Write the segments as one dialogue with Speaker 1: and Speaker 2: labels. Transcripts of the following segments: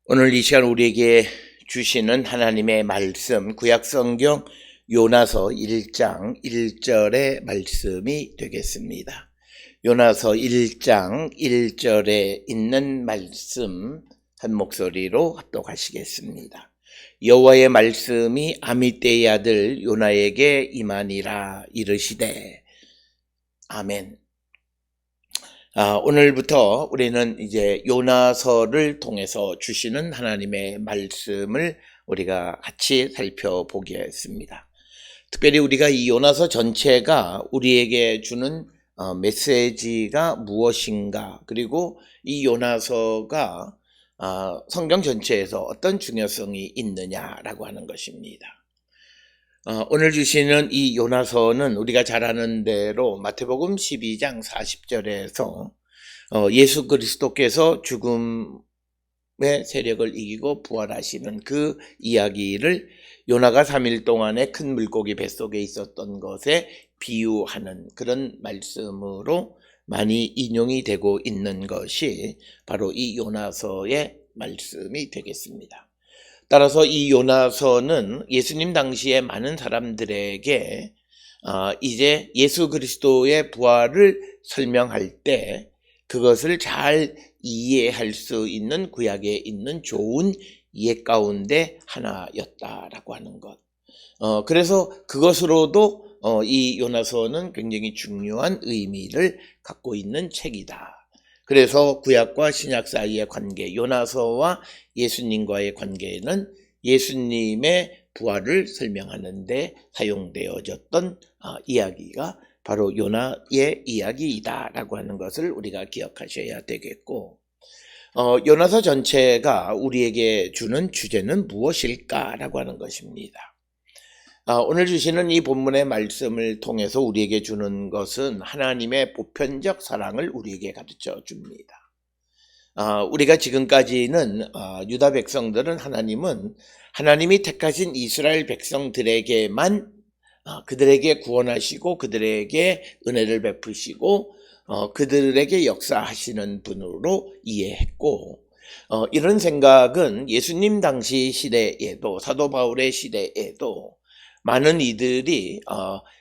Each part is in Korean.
Speaker 1: 오늘 이 시간 우리에게 주시는 하나님의 말씀, 구약성경 요나서 1장 1절의 말씀이 되겠습니다. 요나서 1장 1절에 있는 말씀 한 목소리로 합독하시겠습니다. 여호와의 말씀이 아미떼의 아들 요나에게 임하니라 이르시되 아멘. 오늘부터 우리는 이제 요나서를 통해서 주시는 하나님의 말씀을 우리가 같이 살펴보겠습니다. 특별히 우리가 이 요나서 전체가 우리에게 주는 메시지가 무엇인가, 그리고 이 요나서가 성경 전체에서 어떤 중요성이 있느냐라고 하는 것입니다. 오늘 주시는 이 요나서는 우리가 잘 아는 대로 마태복음 12장 40절에서 예수 그리스도께서 죽음의 세력을 이기고 부활하시는 그 이야기를 요나가 3일 동안에 큰 물고기 뱃속에 있었던 것에 비유하는 그런 말씀으로 많이 인용이 되고 있는 것이 바로 이 요나서의 말씀이 되겠습니다. 따라서 이 요나서는 예수님 당시에 많은 사람들에게 이제 예수 그리스도의 부활을 설명할 때 그것을 잘 이해할 수 있는 구약에 있는 좋은 이해 가운데 하나였다라고 하는 것. 그래서 그것으로도 이 요나서는 굉장히 중요한 의미를 갖고 있는 책이다. 그래서 구약과 신약 사이의 관계, 요나서와 예수님과의 관계는 예수님의 부활을 설명하는 데 사용되어졌던 이야기가 바로 요나의 이야기이다라고 하는 것을 우리가 기억하셔야 되겠고, 요나서 전체가 우리에게 주는 주제는 무엇일까라고 하는 것입니다. 오늘 주시는 이 본문의 말씀을 통해서 우리에게 주는 것은 하나님의 보편적 사랑을 우리에게 가르쳐 줍니다. 우리가 지금까지는 유다 백성들은 하나님이 택하신 이스라엘 백성들에게만 그들에게 구원하시고 그들에게 은혜를 베푸시고 그들에게 역사하시는 분으로 이해했고, 이런 생각은 예수님 당시 시대에도 사도 바울의 시대에도 많은 이들이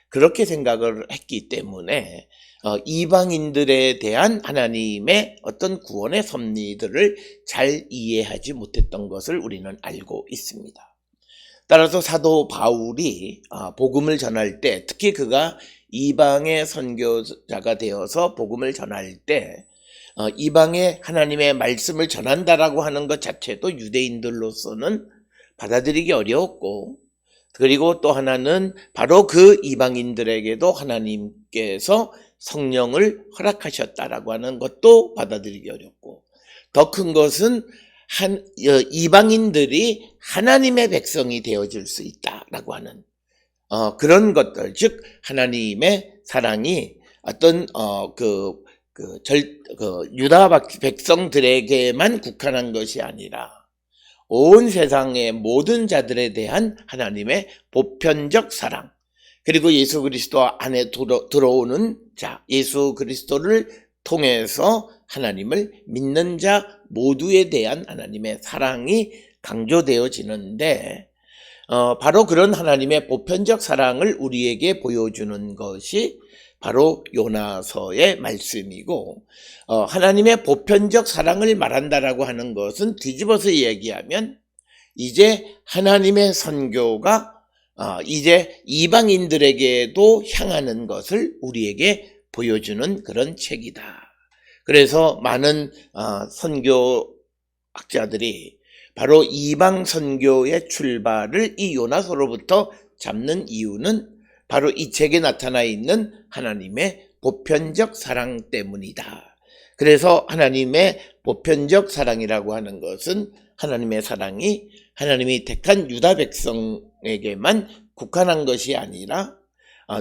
Speaker 1: 그렇게 생각을 했기 때문에 이방인들에 대한 하나님의 어떤 구원의 섭리들을 잘 이해하지 못했던 것을 우리는 알고 있습니다. 따라서 사도 바울이 복음을 전할 때, 특히 그가 이방의 선교자가 되어서 복음을 전할 때 이방의 하나님의 말씀을 전한다라고 하는 것 자체도 유대인들로서는 받아들이기 어려웠고, 그리고 또 하나는 바로 그 이방인들에게도 하나님께서 성령을 허락하셨다라고 하는 것도 받아들이기 어렵고, 더 큰 것은 이방인들이 하나님의 백성이 되어질 수 있다라고 하는 그런 것들, 즉 하나님의 사랑이 어떤 유다 백성들에게만 국한한 것이 아니라 온 세상의 모든 자들에 대한 하나님의 보편적 사랑, 그리고 예수 그리스도 안에 들어오는 자, 예수 그리스도를 통해서 하나님을 믿는 자 모두에 대한 하나님의 사랑이 강조되어지는데, 바로 그런 하나님의 보편적 사랑을 우리에게 보여주는 것이 바로 요나서의 말씀이고, 하나님의 보편적 사랑을 말한다라고 하는 것은 뒤집어서 이야기하면 이제 하나님의 선교가 이제 이방인들에게도 향하는 것을 우리에게 보여주는 그런 책이다. 그래서 많은 선교학자들이 바로 이방 선교의 출발을 이 요나서로부터 잡는 이유는 바로 이 책에 나타나 있는 하나님의 보편적 사랑 때문이다. 그래서 하나님의 보편적 사랑이라고 하는 것은 하나님의 사랑이 하나님이 택한 유다 백성에게만 국한한 것이 아니라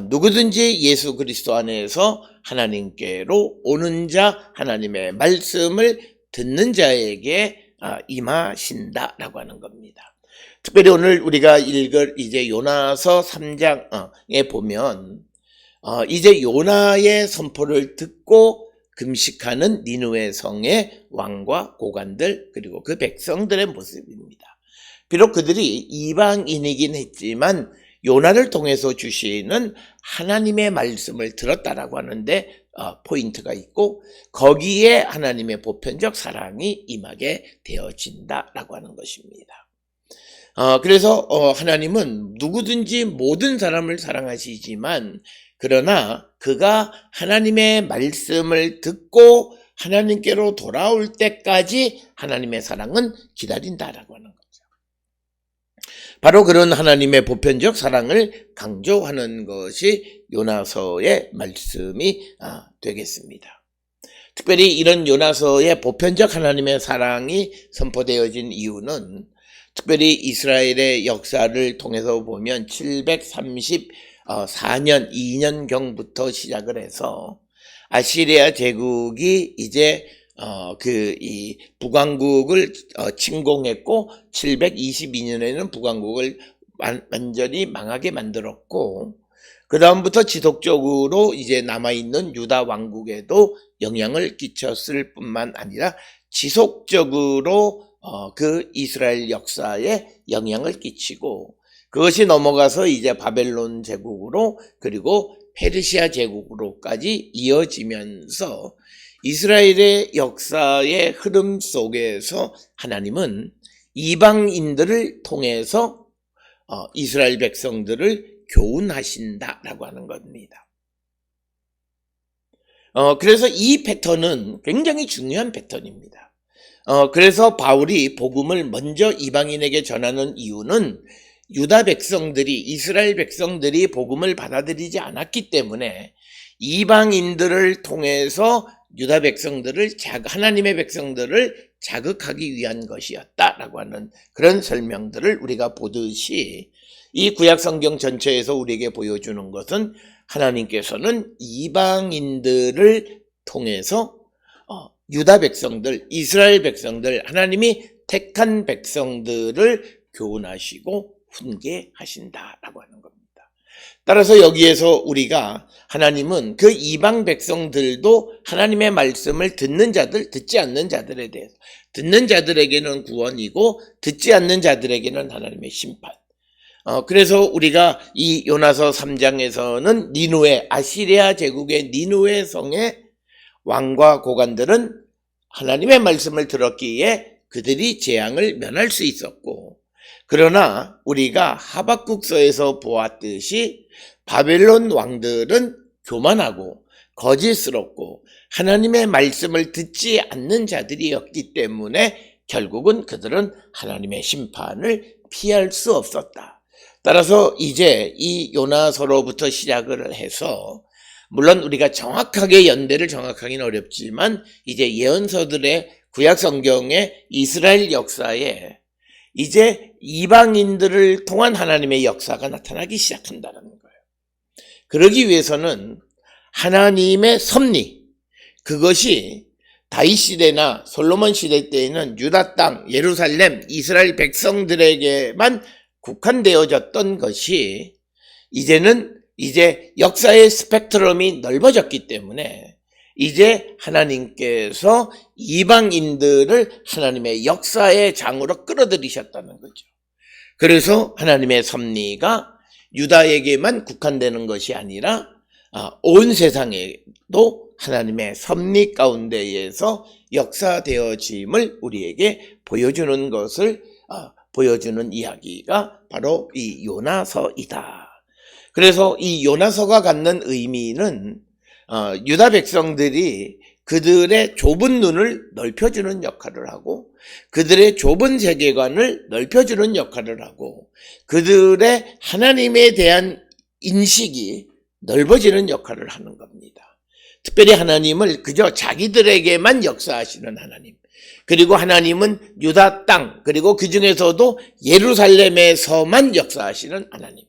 Speaker 1: 누구든지 예수 그리스도 안에서 하나님께로 오는 자, 하나님의 말씀을 듣는 자에게 임하신다라고 하는 겁니다. 특별히 오늘 우리가 읽을 이제 요나서 3장에 보면 이제 요나의 선포를 듣고 금식하는 니느웨 성의 왕과 고관들 그리고 그 백성들의 모습입니다. 비록 그들이 이방인이긴 했지만 요나를 통해서 주시는 하나님의 말씀을 들었다라고 하는데 포인트가 있고 거기에 하나님의 보편적 사랑이 임하게 되어진다라고 하는 것입니다. 그래서 하나님은 누구든지 모든 사람을 사랑하시지만 그러나 그가 하나님의 말씀을 듣고 하나님께로 돌아올 때까지 하나님의 사랑은 기다린다라고 하는 거죠. 바로 그런 하나님의 보편적 사랑을 강조하는 것이 요나서의 말씀이 되겠습니다. 특별히 이런 요나서의 보편적 하나님의 사랑이 선포되어진 이유는 특별히 이스라엘의 역사를 통해서 보면 734년 2년경부터 시작을 해서 아시리아 제국이 이제 이 북왕국을 침공했고 722년에는 북왕국을 완전히 망하게 만들었고 그 다음부터 지속적으로 이제 남아있는 유다 왕국에도 영향을 끼쳤을 뿐만 아니라 지속적으로 그 이스라엘 역사에 영향을 끼치고 그것이 넘어가서 이제 바벨론 제국으로 그리고 페르시아 제국으로까지 이어지면서 이스라엘의 역사의 흐름 속에서 하나님은 이방인들을 통해서 이스라엘 백성들을 교훈하신다라고 하는 겁니다. 그래서 이 패턴은 굉장히 중요한 패턴입니다. 그래서 바울이 복음을 먼저 이방인에게 전하는 이유는 유다 백성들이 이스라엘 백성들이 복음을 받아들이지 않았기 때문에 이방인들을 통해서 유다 백성들을 하나님의 백성들을 자극하기 위한 것이었다라고 하는 그런 설명들을 우리가 보듯이 이 구약 성경 전체에서 우리에게 보여주는 것은 하나님께서는 이방인들을 통해서 유다 백성들, 이스라엘 백성들, 하나님이 택한 백성들을 교훈하시고 훈계하신다라고 하는 겁니다. 따라서 여기에서 우리가 하나님은 그 이방 백성들도 하나님의 말씀을 듣는 자들, 듣지 않는 자들에 대해서 듣는 자들에게는 구원이고 듣지 않는 자들에게는 하나님의 심판. 그래서 우리가 이 요나서 3장에서는 니느웨, 아시리아 제국의 니느웨 성의 왕과 고관들은 하나님의 말씀을 들었기에 그들이 재앙을 면할 수 있었고 그러나 우리가 하박국서에서 보았듯이 바벨론 왕들은 교만하고 거짓스럽고 하나님의 말씀을 듣지 않는 자들이었기 때문에 결국은 그들은 하나님의 심판을 피할 수 없었다. 따라서 이제 이 요나서로부터 시작을 해서 물론 우리가 정확하게 연대를 정확하기는 어렵지만 이제 예언서들의 구약 성경의 이스라엘 역사에 이제 이방인들을 통한 하나님의 역사가 나타나기 시작한다는 거예요. 그러기 위해서는 하나님의 섭리, 그것이 다윗 시대나 솔로몬 시대 때에는 유다 땅, 예루살렘, 이스라엘 백성들에게만 국한되어졌던 것이 이제는 역사의 스펙트럼이 넓어졌기 때문에 이제 하나님께서 이방인들을 하나님의 역사의 장으로 끌어들이셨다는 거죠. 그래서 하나님의 섭리가 유다에게만 국한되는 것이 아니라 온 세상에도 하나님의 섭리 가운데에서 역사되어짐을 우리에게 보여주는 것을 보여주는 이야기가 바로 이 요나서이다. 그래서 이 요나서가 갖는 의미는 유다 백성들이 그들의 좁은 눈을 넓혀주는 역할을 하고 그들의 좁은 세계관을 넓혀주는 역할을 하고 그들의 하나님에 대한 인식이 넓어지는 역할을 하는 겁니다. 특별히 하나님을 그저 자기들에게만 역사하시는 하나님, 그리고 하나님은 유다 땅, 그리고 그 중에서도 예루살렘에서만 역사하시는 하나님.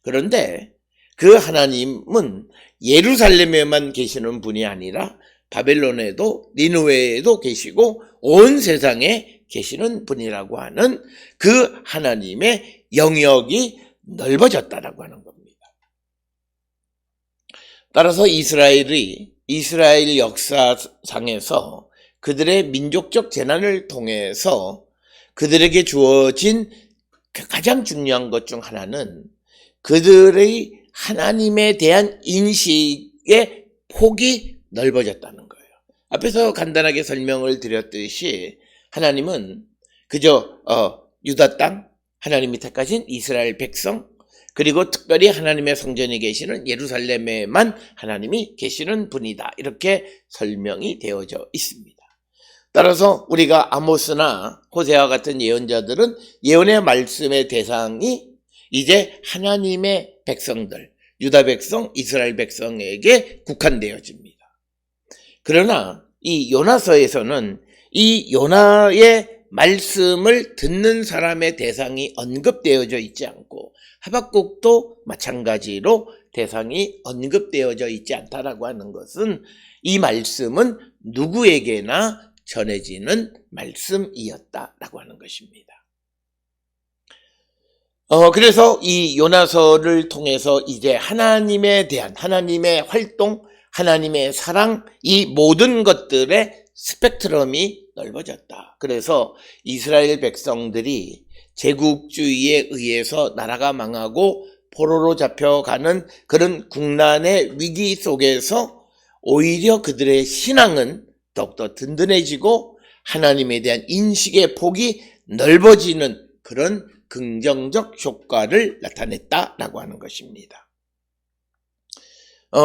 Speaker 1: 그런데 그 하나님은 예루살렘에만 계시는 분이 아니라 바벨론에도 니느웨에도 계시고 온 세상에 계시는 분이라고 하는 그 하나님의 영역이 넓어졌다라고 하는 겁니다. 따라서 이스라엘이 이스라엘 역사상에서 그들의 민족적 재난을 통해서 그들에게 주어진 가장 중요한 것 중 하나는 그들의 하나님에 대한 인식의 폭이 넓어졌다는 거예요. 앞에서 간단하게 설명을 드렸듯이 하나님은 그저 유다 땅, 하나님이 택하신 이스라엘 백성, 그리고 특별히 하나님의 성전에 계시는 예루살렘에만 하나님이 계시는 분이다. 이렇게 설명이 되어져 있습니다. 따라서 우리가 아모스나 호세아 같은 예언자들은 예언의 말씀의 대상이 이제 하나님의 백성들, 유다 백성, 이스라엘 백성에게 국한되어집니다. 그러나 이 요나서에서는 이 요나의 말씀을 듣는 사람의 대상이 언급되어져 있지 않고 하박국도 마찬가지로 대상이 언급되어져 있지 않다라고 하는 것은 이 말씀은 누구에게나 전해지는 말씀이었다라고 하는 것입니다. 그래서 이 요나서를 통해서 이제 하나님에 대한 하나님의 활동, 하나님의 사랑, 이 모든 것들의 스펙트럼이 넓어졌다. 그래서 이스라엘 백성들이 제국주의에 의해서 나라가 망하고 포로로 잡혀가는 그런 국난의 위기 속에서 오히려 그들의 신앙은 더욱더 든든해지고 하나님에 대한 인식의 폭이 넓어지는 그런 긍정적 효과를 나타냈다라고 하는 것입니다.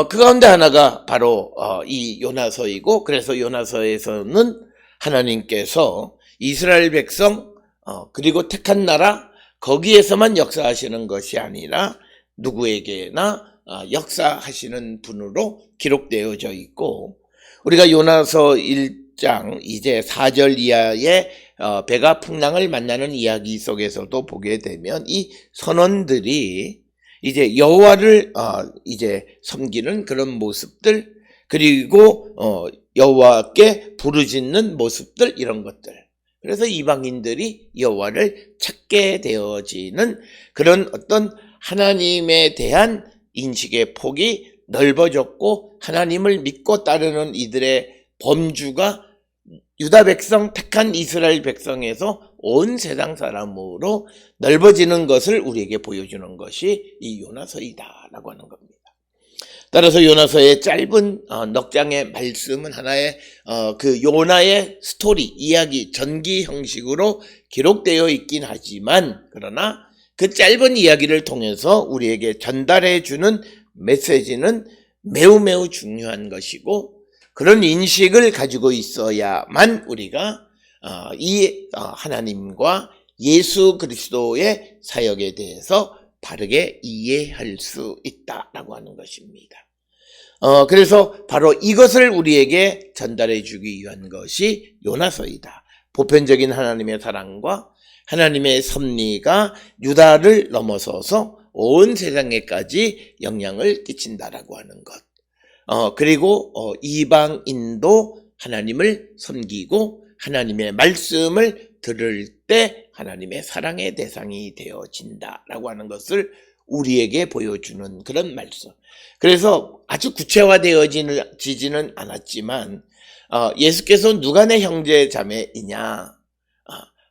Speaker 1: 그 가운데 하나가 바로 이 요나서이고, 그래서 요나서에서는 하나님께서 이스라엘 백성 그리고 택한 나라 거기에서만 역사하시는 것이 아니라 누구에게나 역사하시는 분으로 기록되어져 있고, 우리가 요나서 1장 이제 4절 이하의 배가 풍랑을 만나는 이야기 속에서도 보게 되면 이 선원들이 이제 여호와를 이제 섬기는 그런 모습들, 그리고 여호와께 부르짖는 모습들, 이런 것들. 그래서 이방인들이 여호와를 찾게 되어지는 그런 어떤 하나님에 대한 인식의 폭이 넓어졌고, 하나님을 믿고 따르는 이들의 범주가 유다 백성, 택한 이스라엘 백성에서 온 세상 사람으로 넓어지는 것을 우리에게 보여주는 것이 이 요나서이다라고 하는 겁니다. 따라서 요나서의 짧은 넉 장의 말씀은 하나의 그 요나의 스토리, 이야기, 전기 형식으로 기록되어 있긴 하지만, 그러나 그 짧은 이야기를 통해서 우리에게 전달해주는 메시지는 매우 매우 중요한 것이고, 그런 인식을 가지고 있어야만 우리가 이 하나님과 예수 그리스도의 사역에 대해서 바르게 이해할 수 있다라고 하는 것입니다. 그래서 바로 이것을 우리에게 전달해 주기 위한 것이 요나서이다. 보편적인 하나님의 사랑과 하나님의 섭리가 유다를 넘어서서 온 세상에까지 영향을 끼친다라고 하는 것. 그리고 이방인도 하나님을 섬기고 하나님의 말씀을 들을 때 하나님의 사랑의 대상이 되어진다라고 하는 것을 우리에게 보여주는 그런 말씀. 그래서 아주 구체화되어지지는 않았지만 예수께서 누가 내 형제 자매이냐,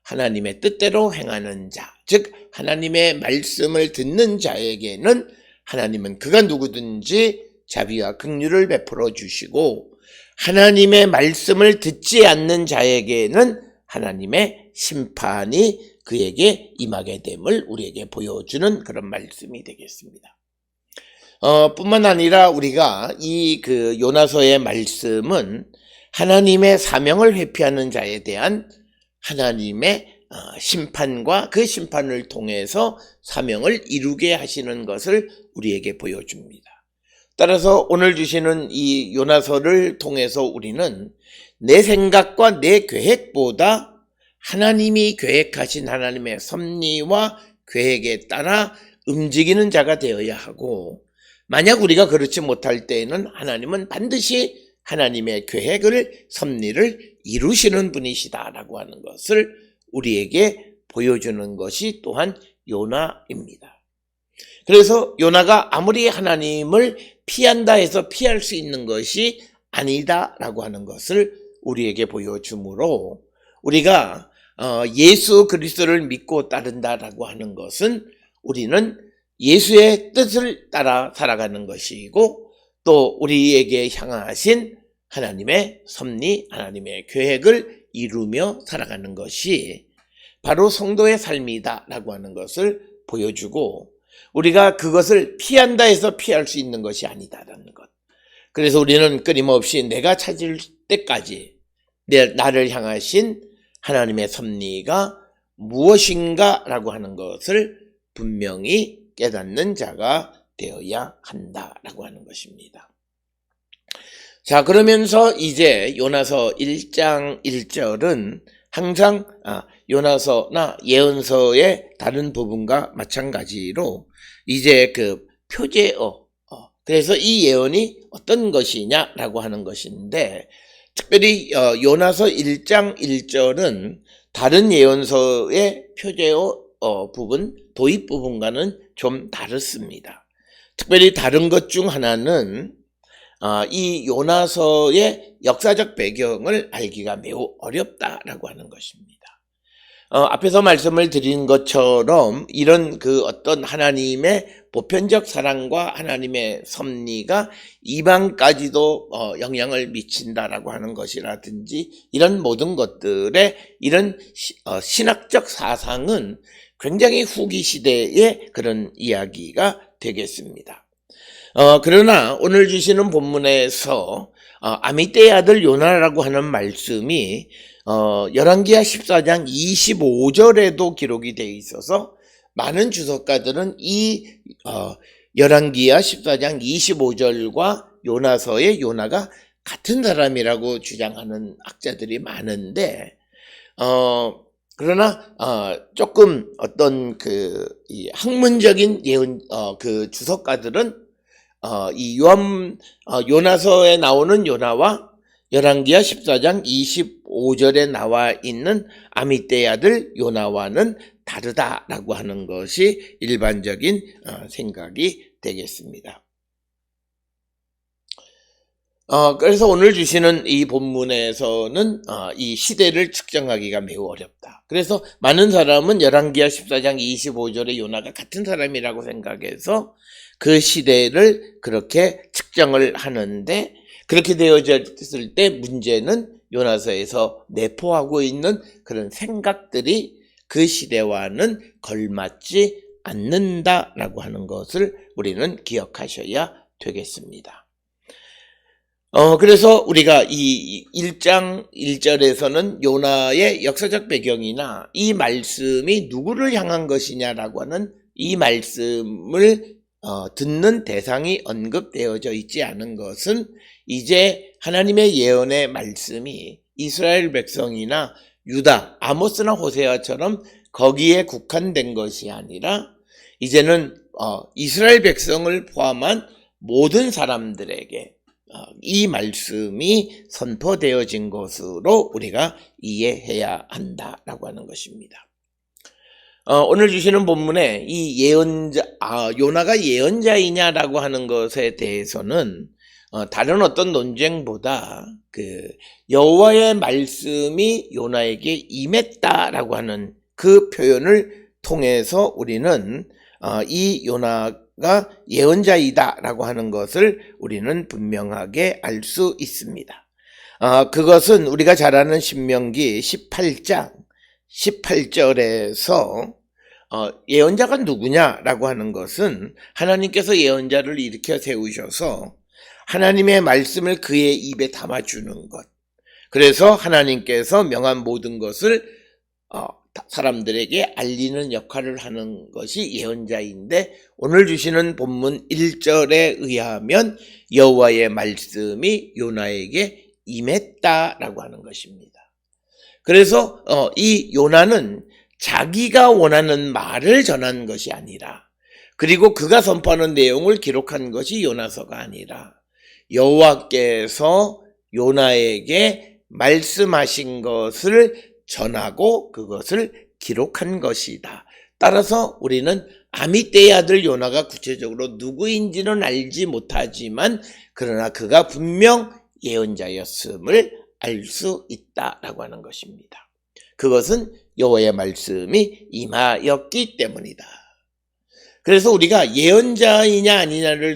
Speaker 1: 하나님의 뜻대로 행하는 자, 즉 하나님의 말씀을 듣는 자에게는 하나님은 그가 누구든지 자비와 긍휼을 베풀어 주시고, 하나님의 말씀을 듣지 않는 자에게는 하나님의 심판이 그에게 임하게 됨을 우리에게 보여주는 그런 말씀이 되겠습니다. 뿐만 아니라 우리가 이 그 요나서의 말씀은 하나님의 사명을 회피하는 자에 대한 하나님의 심판과 그 심판을 통해서 사명을 이루게 하시는 것을 우리에게 보여줍니다. 따라서 오늘 주시는 이 요나서를 통해서 우리는 내 생각과 내 계획보다 하나님이 계획하신 하나님의 섭리와 계획에 따라 움직이는 자가 되어야 하고, 만약 우리가 그렇지 못할 때에는 하나님은 반드시 하나님의 계획을, 섭리를 이루시는 분이시다라고 하는 것을 우리에게 보여주는 것이 또한 요나입니다. 그래서 요나가 아무리 하나님을 피한다 해서 피할 수 있는 것이 아니다라고 하는 것을 우리에게 보여주므로 우리가 예수 그리스도를 믿고 따른다라고 하는 것은 우리는 예수의 뜻을 따라 살아가는 것이고 또 우리에게 향하신 하나님의 섭리, 하나님의 계획을 이루며 살아가는 것이 바로 성도의 삶이다라고 하는 것을 보여주고 우리가 그것을 피한다 해서 피할 수 있는 것이 아니다라는 것. 그래서 우리는 끊임없이 내가 찾을 때까지 나를 향하신 하나님의 섭리가 무엇인가라고 하는 것을 분명히 깨닫는 자가 되어야 한다라고 하는 것입니다. 자, 그러면서 이제 요나서 1장 1절은 항상 요나서나 예언서의 다른 부분과 마찬가지로 이제 그 표제어, 그래서 이 예언이 어떤 것이냐라고 하는 것인데 특별히 요나서 1장 1절은 다른 예언서의 표제어 부분, 도입 부분과는 좀 다릅니다. 특별히 다른 것 중 하나는 이 요나서의 역사적 배경을 알기가 매우 어렵다라고 하는 것입니다. 앞에서 말씀을 드린 것처럼 이런 그 어떤 하나님의 보편적 사랑과 하나님의 섭리가 이방까지도 영향을 미친다라고 하는 것이라든지 이런 모든 것들의 이런 신학적 사상은 굉장히 후기 시대의 그런 이야기가 되겠습니다. 그러나 오늘 주시는 본문에서 아미떼의 아들 요나라고 하는 말씀이 열왕기하 14장 25절에도 기록이 되어 있어서 많은 주석가들은 이 열왕기하 14장 25절과 요나서의 요나가 같은 사람이라고 주장하는 학자들이 많은데 그러나 조금 어떤 이 학문적인 예언 그 주석가들은 이 요나서에 나오는 요나와 열왕기하 14장 25절에 나와 있는 아미떼의 아들 요나와는 다르다라고 하는 것이 일반적인 생각이 되겠습니다. 그래서 오늘 주시는 이 본문에서는 이 시대를 측정하기가 매우 어렵다. 그래서 많은 사람은 열왕기하 14장 25절의 요나가 같은 사람이라고 생각해서 그 시대를 그렇게 측정을 하는데 그렇게 되어졌을 때 문제는 요나서에서 내포하고 있는 그런 생각들이 그 시대와는 걸맞지 않는다라고 하는 것을 우리는 기억하셔야 되겠습니다. 그래서 우리가 이 1장 1절에서는 요나의 역사적 배경이나 이 말씀이 누구를 향한 것이냐라고 하는 이 말씀을 듣는 대상이 언급되어져 있지 않은 것은 이제 하나님의 예언의 말씀이 이스라엘 백성이나 유다, 아모스나 호세아처럼 거기에 국한된 것이 아니라 이제는 이스라엘 백성을 포함한 모든 사람들에게 이 말씀이 선포되어진 것으로 우리가 이해해야 한다라고 하는 것입니다. 오늘 주시는 본문에 이 요나가 예언자이냐라고 하는 것에 대해서는 다른 어떤 논쟁보다 여호와의 말씀이 요나에게 임했다라고 하는 그 표현을 통해서 우리는 이 요나가 예언자이다라고 하는 것을 우리는 분명하게 알 수 있습니다. 그것은 우리가 잘 아는 신명기 18장 18절에서 예언자가 누구냐라고 하는 것은 하나님께서 예언자를 일으켜 세우셔서 하나님의 말씀을 그의 입에 담아주는 것. 그래서 하나님께서 명한 모든 것을 사람들에게 알리는 역할을 하는 것이 예언자인데 오늘 주시는 본문 1절에 의하면 여호와의 말씀이 요나에게 임했다라고 하는 것입니다. 그래서 이 요나는 자기가 원하는 말을 전한 것이 아니라 그리고 그가 선포하는 내용을 기록한 것이 요나서가 아니라 여호와께서 요나에게 말씀하신 것을 전하고 그것을 기록한 것이다. 따라서 우리는 아미떼의 아들 요나가 구체적으로 누구인지는 알지 못하지만 그러나 그가 분명 예언자였음을 알 수 있다라고 하는 것입니다. 그것은 여호와의 말씀이 임하였기 때문이다. 그래서 우리가 예언자이냐 아니냐를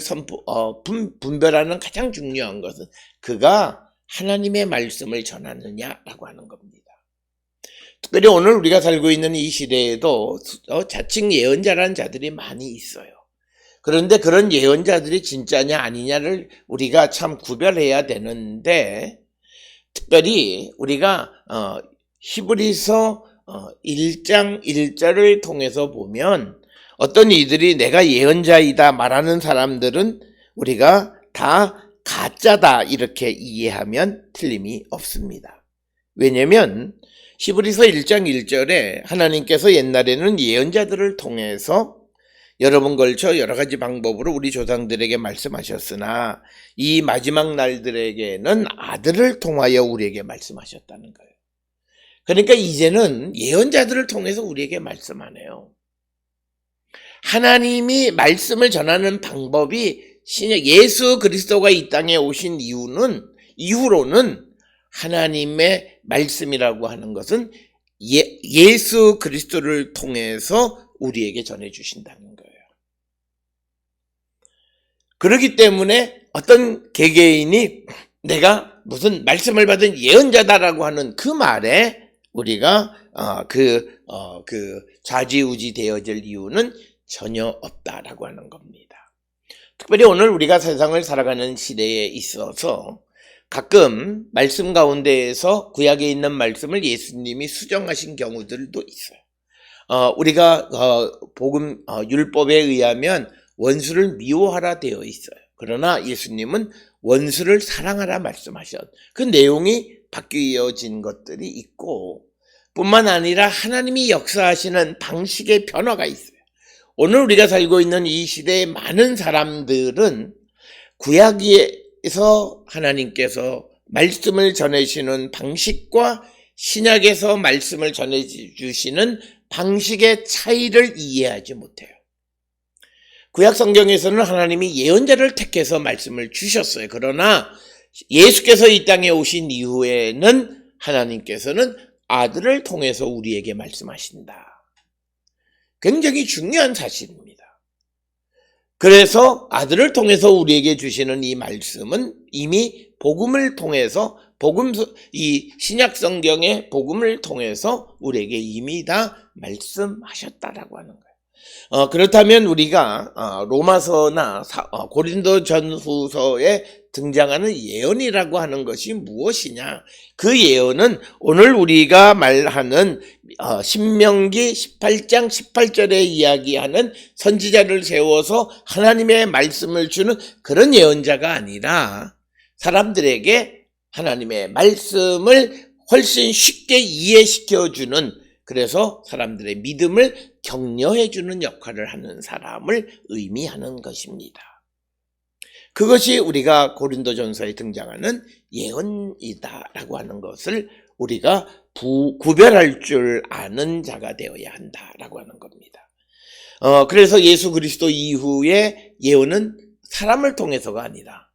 Speaker 1: 분별하는 가장 중요한 것은 그가 하나님의 말씀을 전하느냐라고 하는 겁니다. 특별히 오늘 우리가 살고 있는 이 시대에도 자칭 예언자라는 자들이 많이 있어요. 그런데 그런 예언자들이 진짜냐 아니냐를 우리가 참 구별해야 되는데, 특별히 우리가 히브리서 1장 1절을 통해서 보면 어떤 이들이 내가 예언자이다 말하는 사람들은 우리가 다 가짜다 이렇게 이해하면 틀림이 없습니다. 왜냐하면 히브리서 1장 1절에 하나님께서 옛날에는 예언자들을 통해서 여러 번 걸쳐 여러 가지 방법으로 우리 조상들에게 말씀하셨으나 이 마지막 날들에게는 아들을 통하여 우리에게 말씀하셨다는 거예요. 그러니까 이제는 예언자들을 통해서 우리에게 말씀하네요. 하나님이 말씀을 전하는 방법이 예수 그리스도가 이 땅에 오신 이후로는 하나님의 말씀이라고 하는 것은 예수 그리스도를 통해서 우리에게 전해주신다는 거예요. 그렇기 때문에 어떤 개개인이 내가 무슨 말씀을 받은 예언자다라고 하는 그 말에 우리가 좌지우지 되어질 이유는 전혀 없다라고 하는 겁니다. 특별히 오늘 우리가 세상을 살아가는 시대에 있어서 가끔 말씀 가운데에서 구약에 있는 말씀을 예수님이 수정하신 경우들도 있어요. 우리가 율법에 의하면 원수를 미워하라 되어 있어요. 그러나 예수님은 원수를 사랑하라 말씀하셨. 그 내용이 바뀌어진 것들이 있고, 뿐만 아니라 하나님이 역사하시는 방식의 변화가 있어요. 오늘 우리가 살고 있는 이 시대의 많은 사람들은 구약에서 하나님께서 말씀을 전해주시는 방식과 신약에서 말씀을 전해주시는 방식의 차이를 이해하지 못해요. 구약 성경에서는 하나님이 예언자를 택해서 말씀을 주셨어요. 그러나 예수께서 이 땅에 오신 이후에는 하나님께서는 아들을 통해서 우리에게 말씀하신다. 굉장히 중요한 사실입니다. 그래서 아들을 통해서 우리에게 주시는 이 말씀은 이미 복음을 통해서 이 신약 성경의 복음을 통해서 우리에게 이미 다 말씀하셨다라고 하는 거예요. 그렇다면 우리가 로마서나 고린도전후서에 등장하는 예언이라고 하는 것이 무엇이냐? 그 예언은 오늘 우리가 말하는 신명기 18장 18절에 이야기하는 선지자를 세워서 하나님의 말씀을 주는 그런 예언자가 아니라 사람들에게 하나님의 말씀을 훨씬 쉽게 이해시켜주는, 그래서 사람들의 믿음을 격려해주는 역할을 하는 사람을 의미하는 것입니다. 그것이 우리가 고린도전서에 등장하는 예언이다라고 하는 것을 우리가 구별할 줄 아는 자가 되어야 한다라고 하는 겁니다. 그래서 예수 그리스도 이후에 예언은 사람을 통해서가 아니라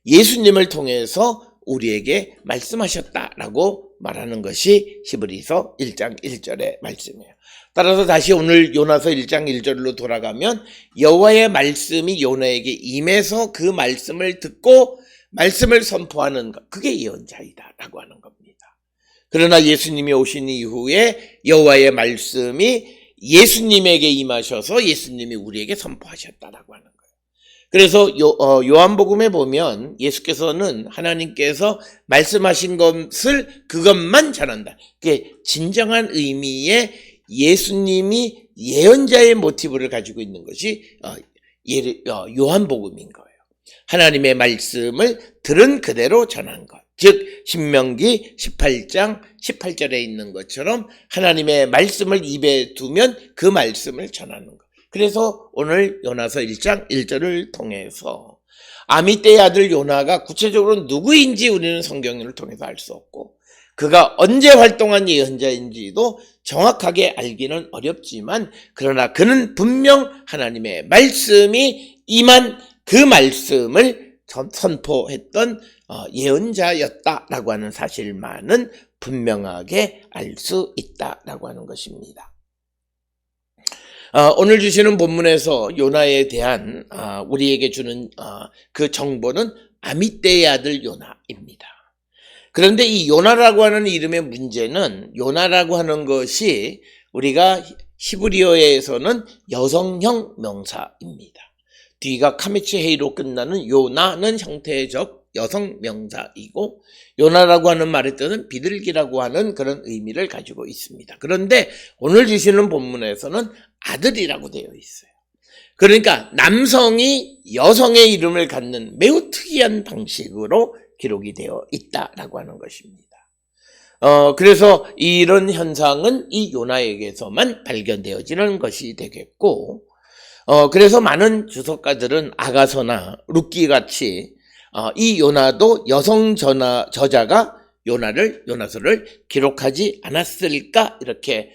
Speaker 1: 예수님을 통해서 우리에게 말씀하셨다라고 말하는 것이 히브리서 1장 1절의 말씀이에요. 따라서 다시 오늘 요나서 1장 1절로 돌아가면 여호와의 말씀이 요나에게 임해서 그 말씀을 듣고 말씀을 선포하는 것, 그게 예언자이다라고 하는 겁니다. 그러나 예수님이 오신 이후에 여호와의 말씀이 예수님에게 임하셔서 예수님이 우리에게 선포하셨다라고 하는 거예요. 그래서 요한복음에 보면 예수께서는 하나님께서 말씀하신 것을 그것만 전한다. 그게 진정한 의미의 예수님이 예언자의 모티브를 가지고 있는 것이 요한복음인 거예요. 하나님의 말씀을 들은 그대로 전한 것. 즉 신명기 18장 18절에 있는 것처럼 하나님의 말씀을 입에 두면 그 말씀을 전하는 것. 그래서 오늘 요나서 1장 1절을 통해서 아미떼의 아들 요나가 구체적으로 누구인지 우리는 성경을 통해서 알 수 없고, 그가 언제 활동한 예언자인지도 정확하게 알기는 어렵지만, 그러나 그는 분명 하나님의 말씀이 임한 그 말씀을 선포했던 예언자였다라고 하는 사실만은 분명하게 알 수 있다라고 하는 것입니다. 오늘 주시는 본문에서 요나에 대한 우리에게 주는 그 정보는 아미떼의 아들 요나입니다. 그런데 이 요나라고 하는 이름의 문제는 요나라고 하는 것이 우리가 히브리어에서는 여성형 명사입니다. 뒤가 카미츠 헤이로 끝나는 요나는 형태적 여성 명사이고 요나라고 하는 말의 뜻은 비둘기라고 하는 그런 의미를 가지고 있습니다. 그런데 오늘 주시는 본문에서는 아들이라고 되어 있어요. 그러니까 남성이 여성의 이름을 갖는 매우 특이한 방식으로 기록이 되어 있다라고 하는 것입니다. 그래서 이런 현상은 이 요나에게서만 발견되어지는 것이 되겠고, 그래서 많은 주석가들은 아가서나 룻기 같이 이 요나도 여성 저자가 요나서를 기록하지 않았을까 이렇게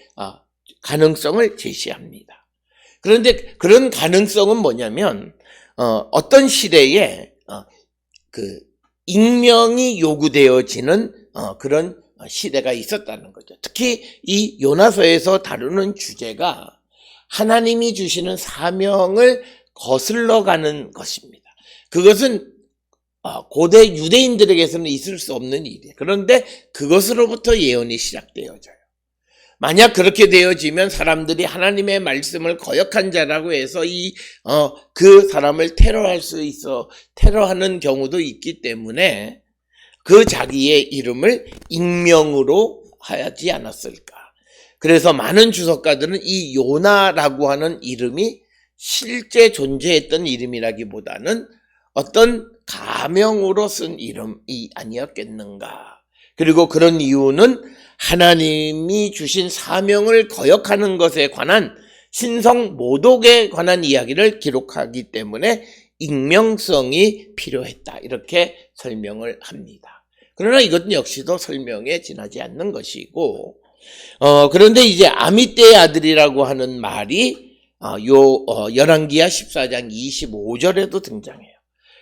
Speaker 1: 가능성을 제시합니다. 그런데 그런 가능성은 뭐냐면 어떤 시대에 그 익명이 요구되어지는 그런 시대가 있었다는 거죠. 특히 이 요나서에서 다루는 주제가 하나님이 주시는 사명을 거슬러 가는 것입니다. 그것은 고대 유대인들에게서는 있을 수 없는 일이에요. 그런데 그것으로부터 예언이 시작되어져요. 만약 그렇게 되어지면 사람들이 하나님의 말씀을 거역한 자라고 해서 그 사람을 테러하는 경우도 있기 때문에 그 자기의 이름을 익명으로 하지 않았을까. 그래서 많은 주석가들은 이 요나라고 하는 이름이 실제 존재했던 이름이라기보다는 어떤 가명으로 쓴 이름이 아니었겠는가. 그리고 그런 이유는 하나님이 주신 사명을 거역하는 것에 관한 신성 모독에 관한 이야기를 기록하기 때문에 익명성이 필요했다. 이렇게 설명을 합니다. 그러나 이것은 역시도 설명에 지나지 않는 것이고, 그런데 이제 아미떼의 아들이라고 하는 말이 열왕기하 14장 25절에도 등장해요.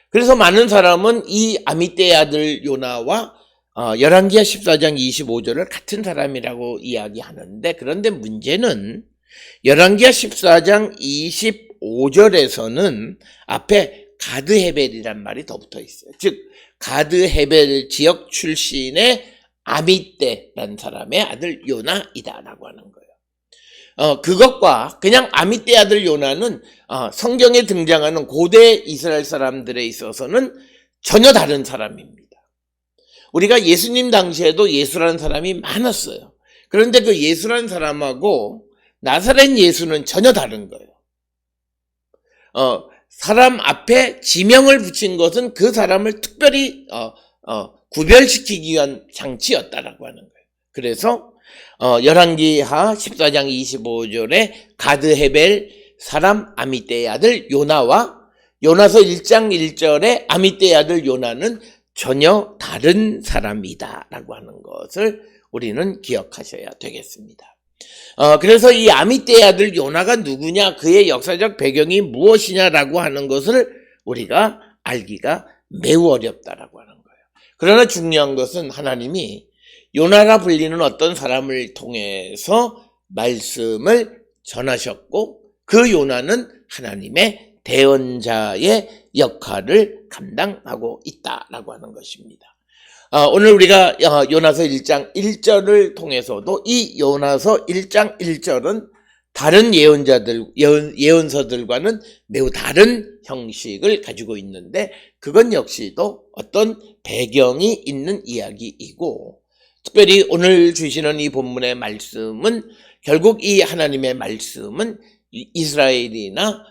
Speaker 1: 그래서 많은 사람은 이 아미떼의 아들 요나와 열왕기하 14장 25절을 같은 사람이라고 이야기하는데, 그런데 문제는 열왕기하 14장 25절에서는 앞에 가드헤벨이란 말이 더 붙어 있어요. 즉 가드헤벨 지역 출신의 아미떼라는 사람의 아들 요나이다라고 하는 거예요. 그것과 그냥 아미떼 아들 요나는 성경에 등장하는 고대 이스라엘 사람들에 있어서는 전혀 다른 사람입니다. 우리가 예수님 당시에도 예수라는 사람이 많았어요. 그런데 그 예수라는 사람하고 나사렛 예수는 전혀 다른 거예요. 사람 앞에 지명을 붙인 것은 그 사람을 특별히 구별시키기 위한 장치였다라고 하는 거예요. 그래서 열왕기하 14장 25절에 가드헤벨 사람 아미떼의 아들 요나와 요나서 1장 1절에 아미떼의 아들 요나는 전혀 다른 사람이다 라고 하는 것을 우리는 기억하셔야 되겠습니다. 그래서 이 아미떼의 아들 요나가 누구냐, 그의 역사적 배경이 무엇이냐라고 하는 것을 우리가 알기가 매우 어렵다라고 하는 거예요. 그러나 중요한 것은 하나님이 요나라 불리는 어떤 사람을 통해서 말씀을 전하셨고, 그 요나는 하나님의 대언자의 역할을 감당하고 있다라고 하는 것입니다. 오늘 우리가 요나서 1장 1절을 통해서도 이 요나서 1장 1절은 다른 예언서들과는 매우 다른 형식을 가지고 있는데, 그건 역시도 어떤 배경이 있는 이야기이고, 특별히 오늘 주시는 이 본문의 말씀은 결국 이 하나님의 말씀은 이스라엘이나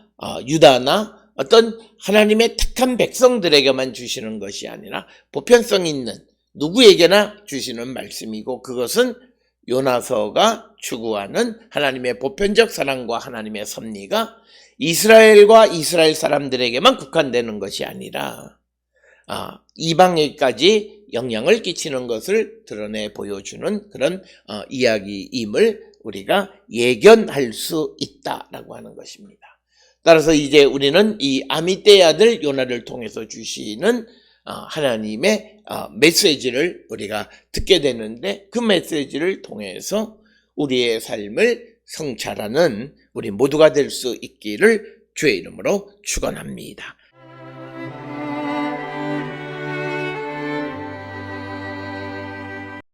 Speaker 1: 유다나 어떤 하나님의 택한 백성들에게만 주시는 것이 아니라 보편성 있는 누구에게나 주시는 말씀이고, 그것은 요나서가 추구하는 하나님의 보편적 사랑과 하나님의 섭리가 이스라엘과 이스라엘 사람들에게만 국한되는 것이 아니라 이방에까지 영향을 끼치는 것을 드러내 보여주는 그런 이야기임을 우리가 예견할 수 있다라고 하는 것입니다. 따라서 이제 우리는 이 아미떼의 아들 요나를 통해서 주시는 하나님의 메시지를 우리가 듣게 되는데, 그 메시지를 통해서 우리의 삶을 성찰하는 우리 모두가 될 수 있기를 주의 이름으로 축원합니다.